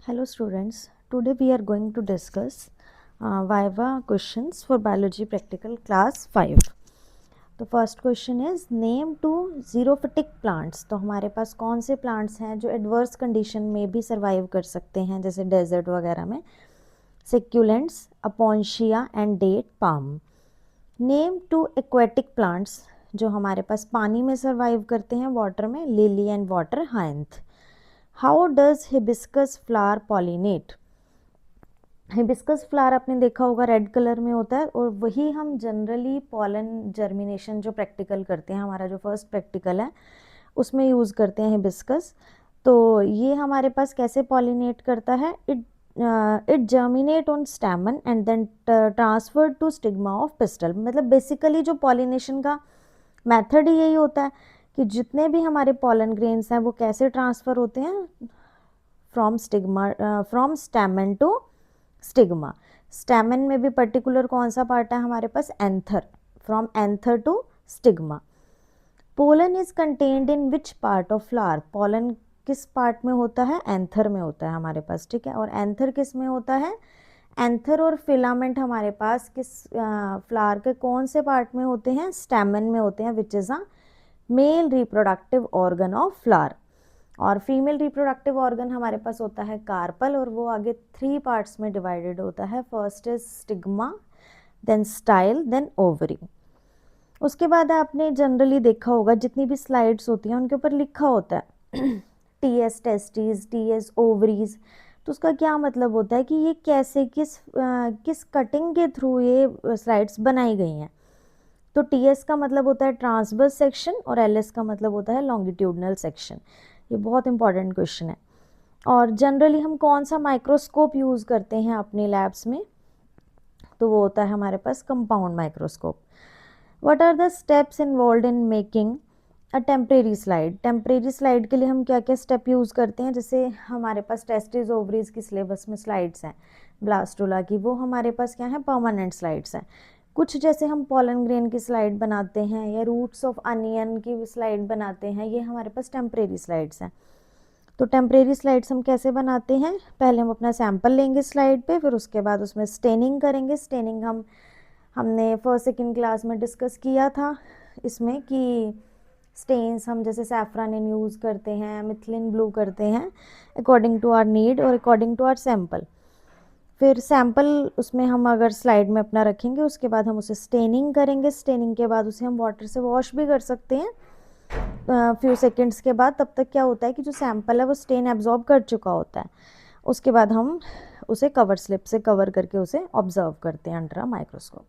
Hello students, today we are going to discuss Viva questions for biology practical class 5. तो first question is name to xerophytic plants. तो हमारे पास कौन से plants हैं जो adverse condition में भी सर्वाइव कर सकते हैं, जैसे डेजर्ट वगैरह में। Succulents, opuntia and date palm. Name two aquatic plants जो हमारे पास पानी में सर्वाइव करते हैं, वाटर में, lily and water hyacinth. How does hibiscus flower pollinate. Hibiscus flower आपने देखा होगा रेड कलर में होता है, और वही हम जनरली पॉलन जर्मिनेशन जो प्रैक्टिकल करते हैं, हमारा जो फर्स्ट प्रैक्टिकल है उसमें यूज़ करते हैं हिबिस्कस। तो ये हमारे पास कैसे पॉलिनेट करता है, it germinate on stamen and then transfer to stigma of pistil. मतलब बेसिकली जो पॉलिनेशन का मेथड ही यही होता है कि जितने भी हमारे पॉलन ग्रेन्स हैं वो कैसे ट्रांसफ़र होते हैं, from stamen to stigma. Stamen में भी पर्टिकुलर कौन सा पार्ट है हमारे पास, anther, from anther to stigma. Pollen is contained in which part of flower. Pollen किस पार्ट में होता है, एंथर में होता है हमारे पास, ठीक है। और एंथर किस में होता है, एंथर और फिलामेंट हमारे पास किस फ्लावर के कौन से पार्ट में होते हैं, स्टैमन में होते हैं, which is a male reproductive organ of flower. और फीमेल रिप्रोडक्टिव ऑर्गन हमारे पास होता है कार्पल, और वो आगे 3 पार्ट्स में डिवाइडेड होता है। First is stigma, then style, then ovary. उसके बाद आपने जनरली देखा होगा जितनी भी स्लाइड्स होती हैं उनके ऊपर लिखा होता है टीएस टेस्टिस, टीएस ओवरीज। तो उसका क्या मतलब होता है कि ये कैसे किस कटिंग के थ्रू ये स्लाइड्स बनाई गई हैं। तो टीएस का मतलब होता है ट्रांसवर्स सेक्शन, और एलएस का मतलब होता है लॉन्गिट्यूडनल सेक्शन। ये बहुत इंपॉर्टेंट क्वेश्चन है। और जनरली हम कौन सा माइक्रोस्कोप यूज़ करते हैं अपने लैब्स में, तो वो होता है हमारे पास compound microscope. What are the steps involved in making a temporary slide. Temporary slide के लिए हम क्या क्या स्टेप यूज़ करते हैं, जैसे हमारे पास टेस्टिस ओवरीज की सिलेबस में स्लाइड्स हैं ब्लास्टुला की, वो हमारे पास क्या है, परमानेंट स्लाइड्स हैं। कुछ जैसे हम पॉलन ग्रेन की स्लाइड बनाते हैं या रूट्स ऑफ अनियन की स्लाइड बनाते हैं, ये हमारे पास टेम्परेरी स्लाइड्स हैं। तो टेम्परेरी स्लाइड्स हम कैसे बनाते हैं, पहले हम अपना सैंपल लेंगे स्लाइड पे, फिर उसके बाद उसमें स्टेनिंग करेंगे। स्टेनिंग हमने फर्स्ट सेकेंड क्लास में डिस्कस किया था इसमें कि स्टेन्स हम जैसे सैफ्रानिन यूज़ करते हैं, मिथिलिन ब्लू करते हैं, अकॉर्डिंग टू आवर नीड और अकॉर्डिंग टू आवर सैंपल। फिर सैंपल उसमें हम अगर स्लाइड में अपना रखेंगे, उसके बाद हम उसे स्टेनिंग करेंगे। स्टेनिंग के बाद उसे हम वाटर से वॉश भी कर सकते हैं फ्यू सेकेंड्स के बाद। तब तक क्या होता है कि जो सैंपल है वो स्टेन एब्जॉर्ब कर चुका होता है। उसके बाद हम उसे कवर स्लिप से कवर करके उसे ऑब्जर्व करते हैं अंडर अ माइक्रोस्कोप।